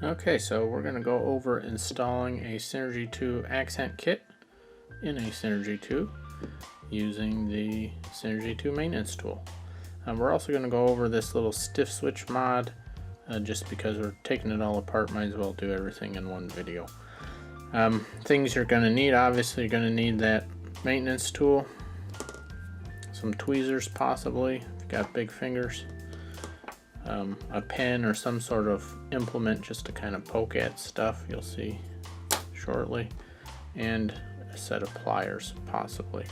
Okay, so we're going to go over installing a Synergy2 accent kit in a Synergy2 using the Synergy2 maintenance tool. We're also going to go over this little stiff switch mod just because we're taking it all apart, might as well do everything in one video. Things you're going to need, obviously you're going to need that maintenance tool, some tweezers possibly, if you've got big fingers. A pen or some sort of implement just to kind of poke at stuff, you'll see shortly, and a set of pliers possibly.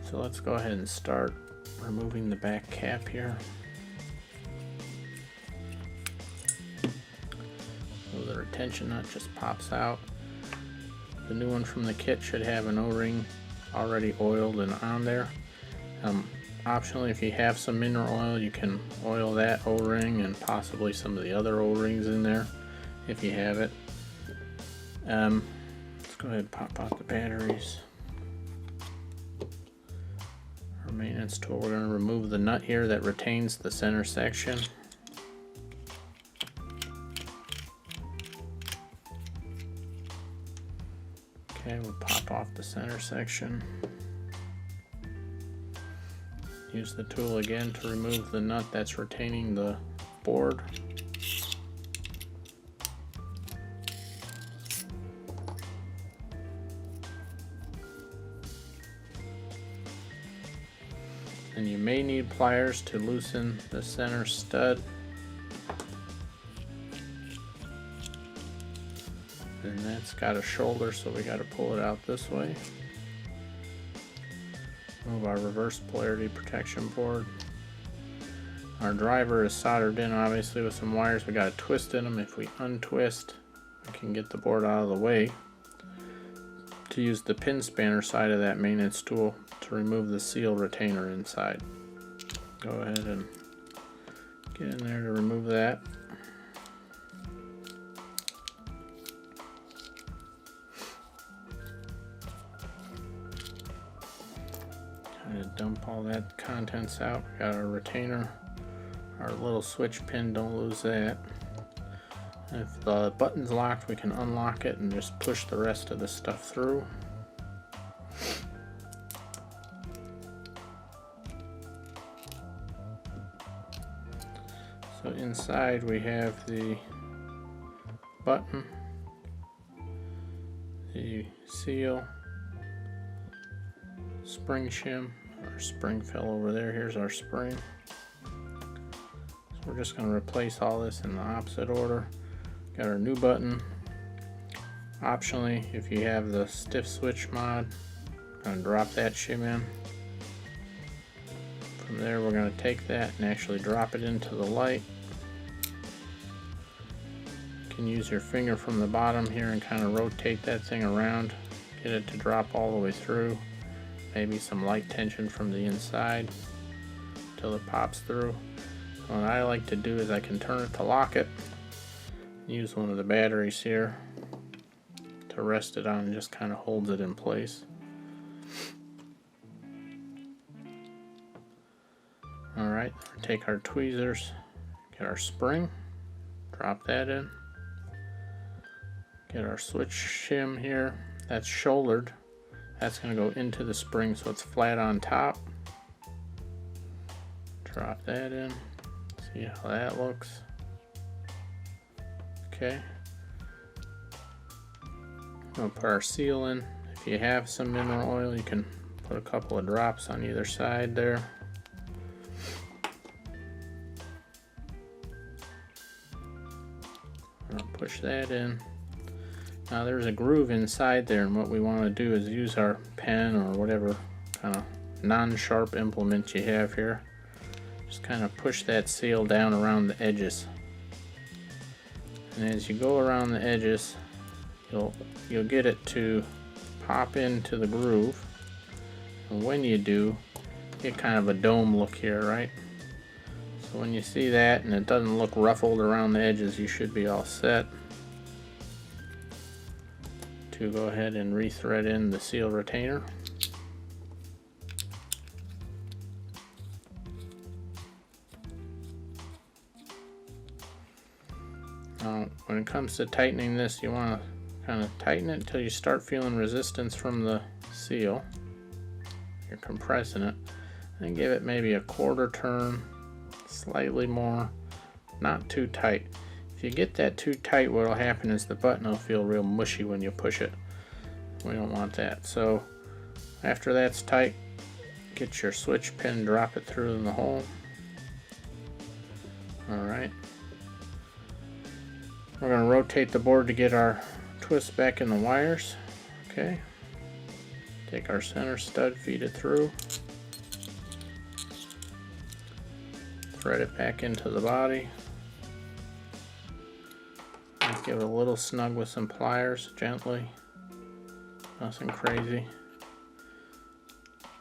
So let's go ahead and start removing the back cap here. So the retention nut just pops out. The new one from the kit should have an O-ring already oiled and on there. Optionally, if you have some mineral oil, you can oil that O-ring and possibly some of the other O-rings in there if you have it. Let's go ahead and pop out the batteries. Our maintenance tool, we're going to remove the nut here that retains the center section. Okay, we'll pop off the center section. Use the tool again to remove the nut that's retaining the board. And you may need pliers to loosen the center stud. And that's got a shoulder, so we got to pull it out this way. Move our reverse polarity protection board. Our driver is soldered in obviously with some wires. We got a twist in them. If we untwist, we can get the board out of the way. To use the pin spanner side of that maintenance tool to remove the seal retainer inside. Go ahead and get in there to remove that. Dump all that contents out. We got our retainer, our little switch pin, don't lose that. If the button's locked, we can unlock it and just push the rest of the stuff through. So inside we have the button, the seal, spring shim. Our spring fell over there. Here's our spring. So we're just going to replace all this in the opposite order. Got our new button. Optionally, if you have the stiff switch mod, I'm going to drop that shim in. From there we're going to take that and actually drop it into the light. You can use your finger from the bottom here and kind of rotate that thing around, get it to drop all the way through. Maybe some light tension from the inside until it pops through. So what I like to do is I can turn it to lock it, use one of the batteries here to rest it on, and just kind of holds it in place. Alright, take our tweezers, get our spring, drop that in, get our switch shim here, that's shouldered. That's going to go into the spring so it's flat on top. Drop that in. See how that looks. Okay. We'll put our seal in. If you have some mineral oil, you can put a couple of drops on either side there. I'll push that in. Now there's a groove inside there, and what we want to do is use our pen or whatever kind of non-sharp implement you have here. Just kind of push that seal down around the edges. And as you go around the edges, you'll get it to pop into the groove. And when you do, get kind of a dome look here, right? So when you see that and it doesn't look ruffled around the edges, you should be all set to go ahead and re-thread in the seal retainer. Now, when it comes to tightening this, you want to kind of tighten it until you start feeling resistance from the seal. You're compressing it, and give it maybe a quarter turn, slightly more, not too tight. If you get that too tight, what will happen is the button will feel real mushy when you push it. We don't want that. So after that's tight, get your switch pin, drop it through in the hole. Alright. We're going to rotate the board to get our twist back in the wires. Okay. Take our center stud, feed it through. Thread it back into the body. Just give it a little snug with some pliers, gently. Nothing crazy.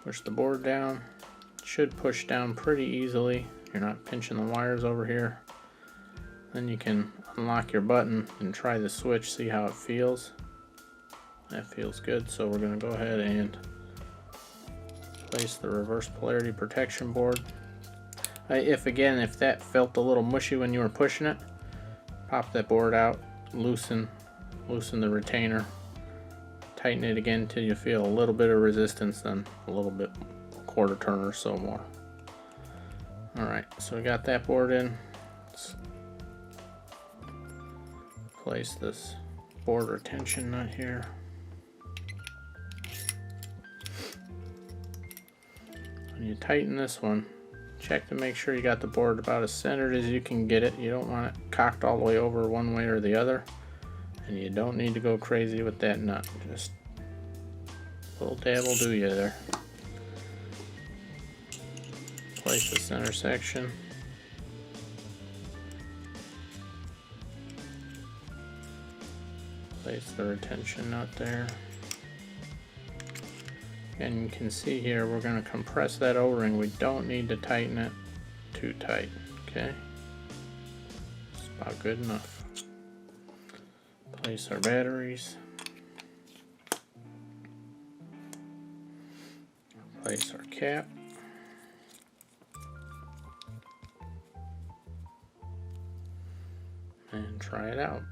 Push the board down. It should push down pretty easily. You're not pinching the wires over here. Then you can unlock your button and try the switch, see how it feels. That feels good, so we're going to go ahead and place the reverse polarity protection board. If that felt a little mushy when you were pushing it, pop that board out, loosen the retainer, tighten it again until you feel a little bit of resistance, then a little bit, quarter turn or so more. Alright, so we got that board in. Let's place this board retention nut here. When you tighten this one, check to make sure you got the board about as centered as you can get it. You don't want it cocked all the way over one way or the other, and you don't need to go crazy with that nut. Just a little dab will do you there. Place the center section. Place the retention nut there. And you can see here we're going to compress that O-ring. We don't need to tighten it too tight. Okay, it's about good enough. Place our batteries. Place our cap. And try it out.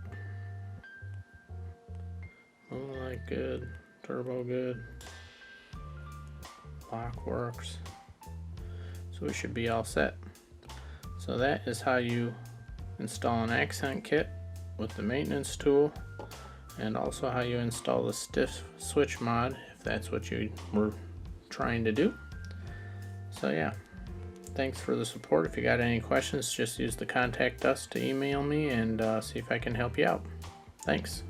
Moonlight good, turbo good, lock works. So we should be all set. So that is how you install an accent kit with the maintenance tool, and also how you install the stiff switch mod if that's what you were trying to do. So yeah. Thanks for the support. If you got any questions, just use the contact us to email me and see if I can help you out. Thanks.